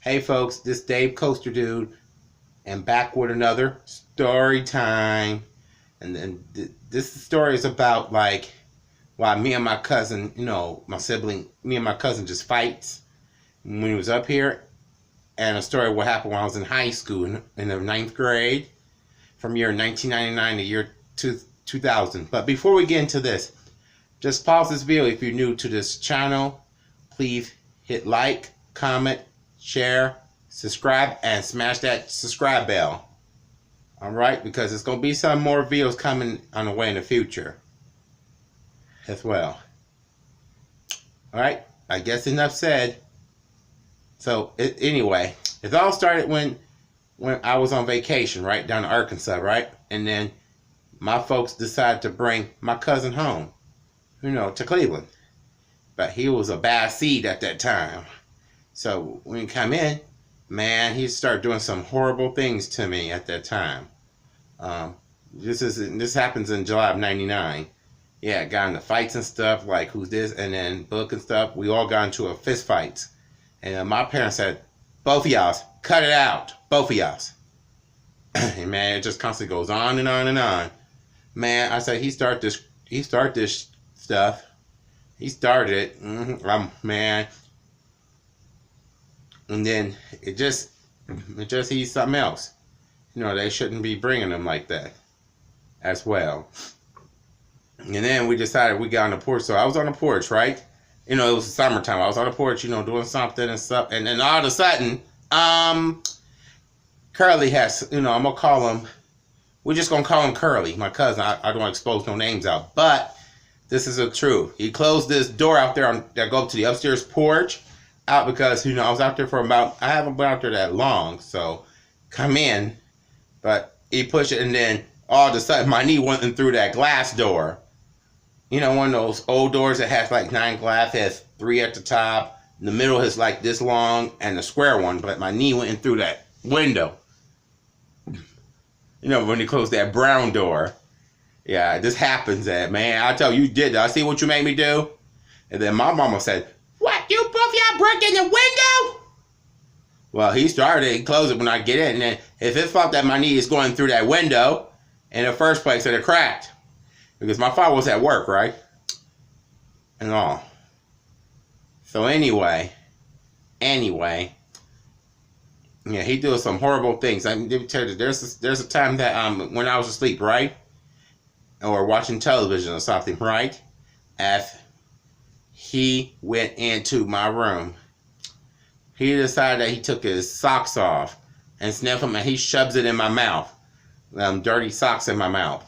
Hey folks, this Dave Coaster Dude, and back with another story time. And then this story is about like why me and my cousin, my sibling, me and my cousin just fights when he was up here, and a story of what happened when I was in high school in the ninth grade, from year 1999 to year 2000. But before we get into this, just pause this video if you're new to this channel. Please hit like, comment, share, subscribe, and smash that subscribe bell. Alright, because there's going to be some more videos coming on the way in the future as well. Alright, I guess enough said. So, anyway, it all started when I was on vacation, right, down in Arkansas, right? And then my folks decided to bring my cousin home, to Cleveland. But he was a bad seed at that time. So when he come in, man, he started doing some horrible things to me at that time. This happens in July of '99. Yeah, got into fights and stuff, like who's this, and then book and stuff. We all got into a fist fight. And my parents said, both of y'all, cut it out. Both of y'all. And man, it just constantly goes on and on and on. Man, I said, he started this stuff. He started it. Man. And then it just he's something else. They shouldn't be bringing them like that as well. And then we decided we got on the porch. So I was on the porch, right? It was summertime. I was on the porch, doing something and stuff. And then all of a sudden, Curly has, I'm going to call him, we're just going to call him Curly, my cousin. I don't want to expose no names out. But this is the truth. He closed this door out there that go up to the upstairs porch out because, I was out there for I haven't been out there that long. So, come in. But he pushed it, and then all of a sudden, my knee went in through that glass door. One of those old doors that has like 9 glass, has 3 at the top. The middle is like this long, and the square one. But my knee went in through that window. When they closed that brown door. Yeah, this happens, man. I tell you, did I see what you made me do? And then my mama said, what, you both y'all broke in the window? Well, he closed it when I get in. And then if it felt that my knee is going through that window, in the first place, it cracked. Because my father was at work, right? And all. So anyway, yeah, he did some horrible things. I mean, tell you, there's a time that when I was asleep, right? Or watching television or something, right? As he went into my room, he decided that he took his socks off and sniffed them, and he shoves it in my mouth. Dirty socks in my mouth.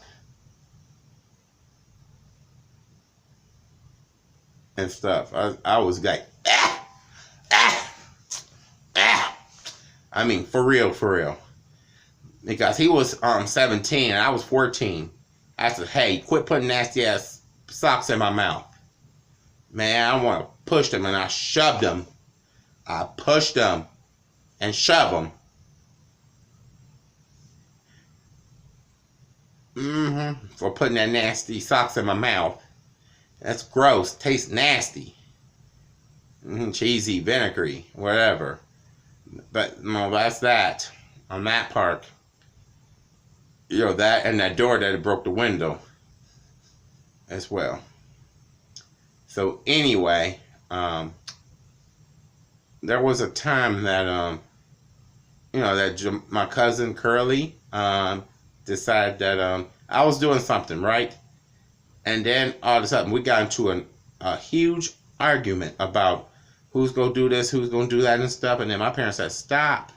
And stuff. I was like, I mean, for real. Because he was 17 and I was 14. I said, hey, quit putting nasty ass socks in my mouth. Man, I want to push them, and I shoved them. I pushed them and shoved them. For putting that nasty socks in my mouth. That's gross. Tastes nasty. Cheesy, vinegary, whatever. But, no, that's that. On that part. That and that door that broke the window as well. So anyway, there was a time that that my cousin Curly decided that I was doing something, right? And then all of a sudden we got into a huge argument about who's gonna do this, who's gonna do that and stuff. And then my parents said, stop,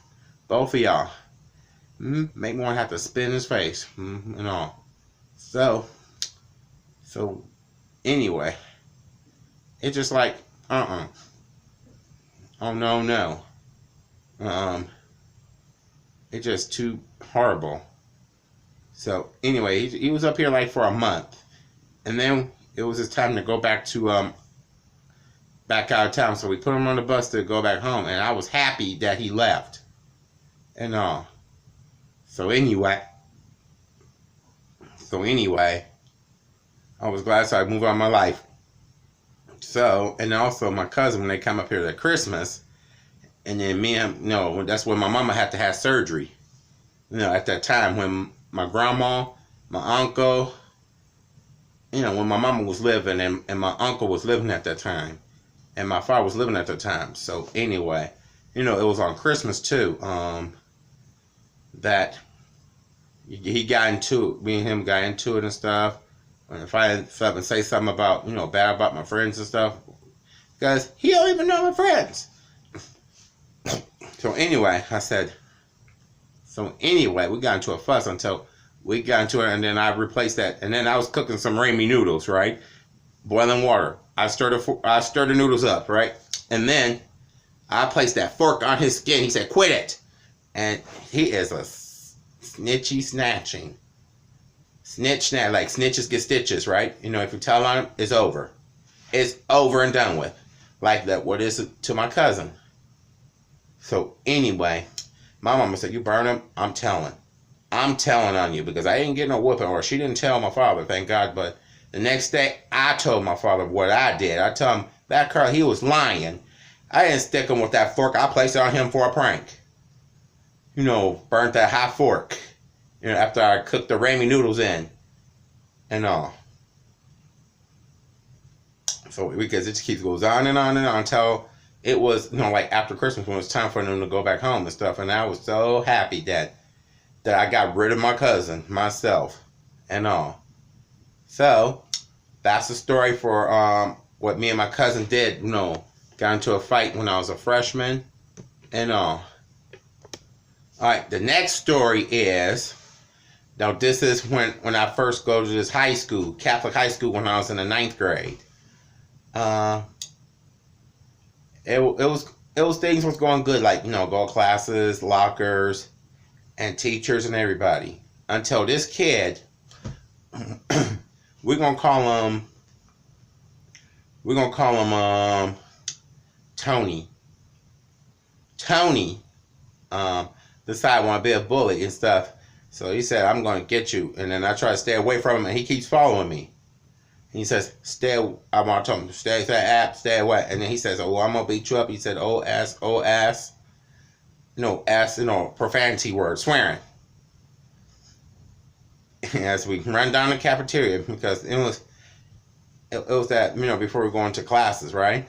both of y'all. Make me want to have to spit in his face, and all. So anyway, it's just like, oh no. It's just too horrible. So anyway, he was up here like for a month, and then it was his time to go back to back out of town. So we put him on the bus to go back home, and I was happy that he left, and all. So anyway, I was glad, so I moved on my life. So, and also my cousin, when they come up here at Christmas, And then me and that's when my mama had to have surgery. At that time when my grandma, my uncle, when my mama was living and my uncle was living at that time, and my father was living at that time. So anyway, it was on Christmas too. That he got into it. Me and him got into it and stuff. And if I say something about bad about my friends and stuff, because he don't even know my friends. So anyway, we got into a fuss until we got into it, and then I replaced that. And then I was cooking some ramen noodles, right? Boiling water. I stirred the noodles up, right? And then I placed that fork on his skin. He said, "Quit it." And he is a snatching. Snitch, like snitches get stitches, right? If you tell on him, it's over. It's over and done with. Like that, what is it to my cousin? So anyway, my mama said, "You burn him, I'm telling on you," because I ain't getting no whooping, or she didn't tell my father, thank God. But the next day, I told my father what I did. I told him that Carl, he was lying. I didn't stick him with that fork. I placed it on him for a prank. Burnt that hot fork. After I cooked the ramen noodles in and all. So because it just keeps goes on and on and on until it was, like after Christmas when it was time for them to go back home and stuff. And I was so happy that I got rid of my cousin, myself, and all. So that's the story for what me and my cousin did. Got into a fight when I was a freshman and all. All right, the next story is, now this is when I first go to this high school, Catholic high school, when I was in the 9th grade. It was things was going good, like go classes, lockers, and teachers and everybody. Until this kid, we're gonna call him Tony. Tony decided want to be a bully and stuff. So he said, "I'm going to get you." And then I try to stay away from him, and he keeps following me. He says, I want to tell him, stay away. And then he says, "Oh, I'm going to beat you up." He said, "Oh, ass. Profanity words, swearing." As we run down the cafeteria, because it was that, before we go into classes, right?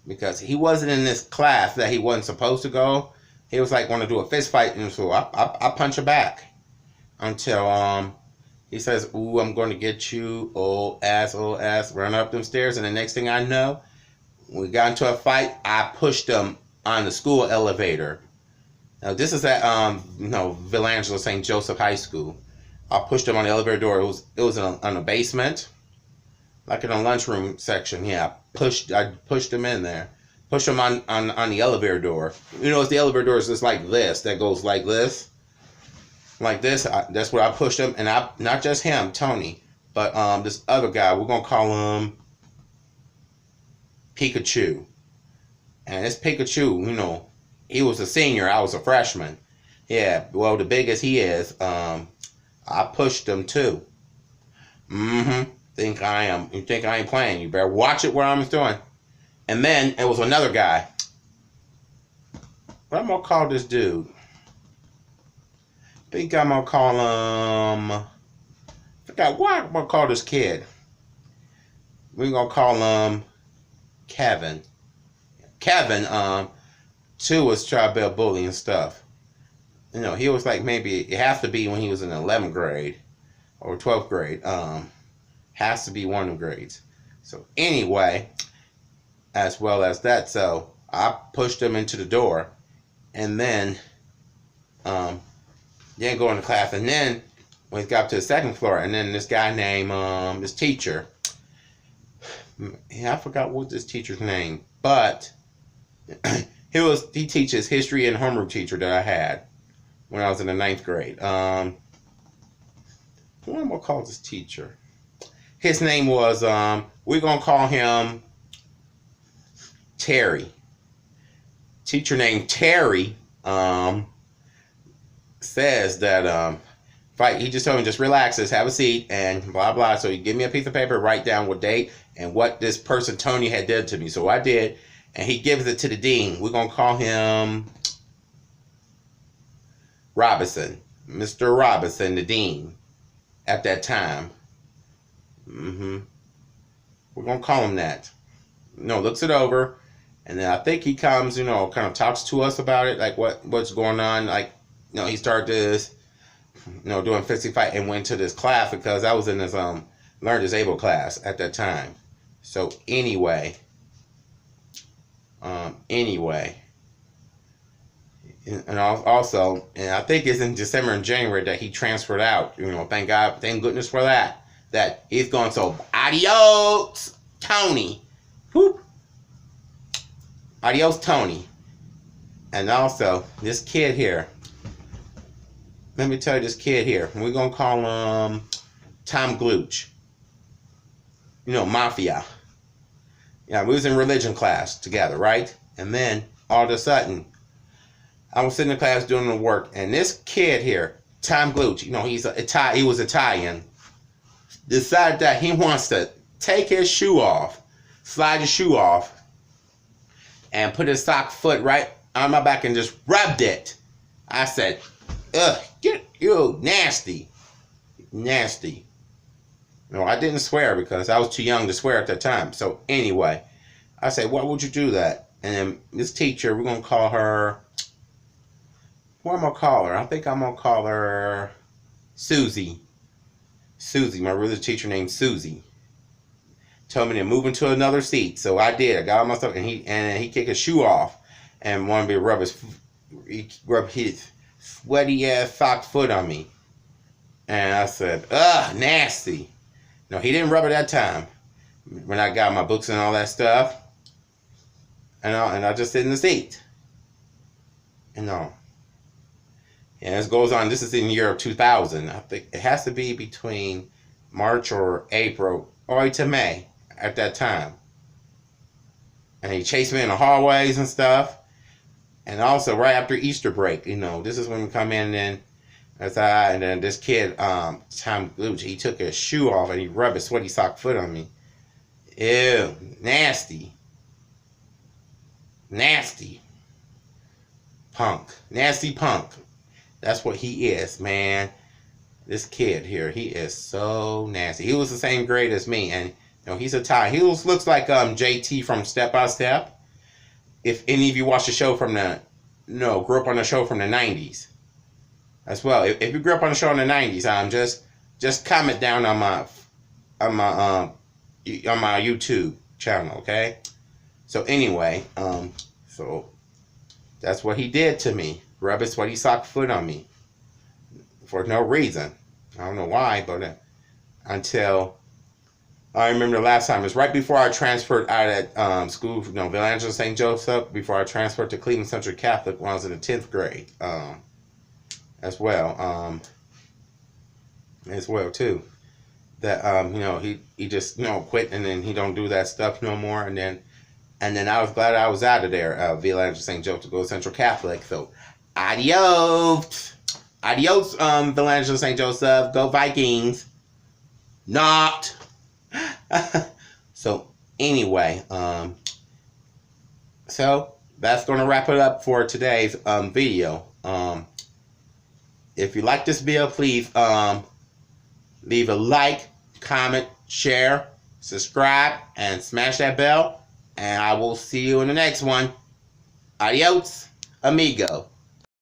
Because he wasn't in this class that he wasn't supposed to go. He was like, want to do a fist fight, and so I punch him back. Until he says, "Ooh, I'm going to get you, old ass, run up them stairs." And the next thing I know, we got into a fight. I pushed him on the school elevator. Now this is at Villangelo St. Joseph High School. I pushed him on the elevator door. It was on the basement, like in a lunchroom section. Yeah, I pushed him in there. Pushed him on the elevator door. It's the elevator door is just like this, that goes like this. Like this, that's where I pushed him, and not just him, Tony, but this other guy. We're gonna call him Pikachu. And this Pikachu, he was a senior, I was a freshman. Yeah, well, the biggest he is, I pushed him too. You think I ain't playing? You better watch it where I'm doing. And then it was another guy. What am I gonna call this dude? I think I'm gonna call him. I forgot what I'm gonna call this kid. We're gonna call him Kevin. Kevin, too, was trying to be a bully and stuff. He was like, maybe it has to be when he was in 11th grade or 12th grade. Has to be one of the grades. So anyway, as well as that, so I pushed him into the door, and then didn't go into class. And then when he got up to the 2nd floor, and then this guy named this teacher, I forgot what this teacher's name, but he teaches history and homeroom teacher that I had when I was in the 9th grade. What am I gonna call this teacher? His name was we're gonna call him Terry. Teacher named Terry says that he just told me, just relax, just have a seat and blah blah. So he gave me a piece of paper, write down what date and what this person Tony had did to me. So I did, and he gives it to the dean. We're gonna call him Robinson, Mr. Robinson, the dean at that time. We're gonna call him that. Looks it over, and then I think he comes, kind of talks to us about it, like what's going on. Like, he started this, doing fist fight, and went to this class because I was in this learn disabled class at that time. So anyway, and also, and I think it's in December and January that he transferred out. Thank God, thank goodness for that. That he's going, so adios, Tony. Whoop. Adios, Tony. And also, this kid here. Let me tell you this kid here. We're going to call him Tom Glooch. Mafia. Yeah, we was in religion class together, right? And then, all of a sudden, I was sitting in class doing the work, and this kid here, Tom Glooch, he was Italian, decided that he wants to take his shoe off, slide his shoe off, and put his sock foot right on my back and just rubbed it. I said, ugh, you nasty. Nasty. I didn't swear because I was too young to swear at that time. So anyway, I said, why would you do that? And then this teacher, we're going to call her, what am I going to call her? I think I'm going to call her Susie. Susie, my religious teacher named Susie. Told me to move into another seat. So I did. I got on myself, and he kicked his shoe off and wanted me to rub his sweaty ass sock foot on me. And I said, ugh, nasty. No, he didn't rub it that time. When I got my books and all that stuff. And I just sit in the seat. And this goes on. This is in the year of 2000. I think it has to be between March or April, or to May at that time. And he chased me in the hallways and stuff. And also right after Easter break, this is when we come in and then this kid, Tom Glooch, he took his shoe off and he rubbed his sweaty sock foot on me. Ew, nasty. Nasty. Punk. Nasty punk. That's what he is, man. This kid here, he is so nasty. He was the same grade as me, and he's Italian. He looks like JT from Step by Step. If any of you watched the show from grew up on the show from the 90s. As well. If you grew up on the show in the 90s, just comment down on my YouTube channel, okay? So anyway, so that's what he did to me. Rub his sweaty sock foot on me for no reason. I don't know why, but until I remember the last time. It was right before I transferred out at school, Villangelo St. Joseph, before I transferred to Cleveland Central Catholic when I was in the 10th grade. As well too. That he just quit, and then he don't do that stuff no more, and then I was glad I was out of there, Villangelo St. Joseph, to go to Central Catholic. So adios, Villangelo St. Joseph, go Vikings. Not. So anyway, so that's gonna wrap it up for today's video. If you like this video, please leave a like, comment, share, subscribe, and smash that bell. And I will see you in the next one. Adios, amigo.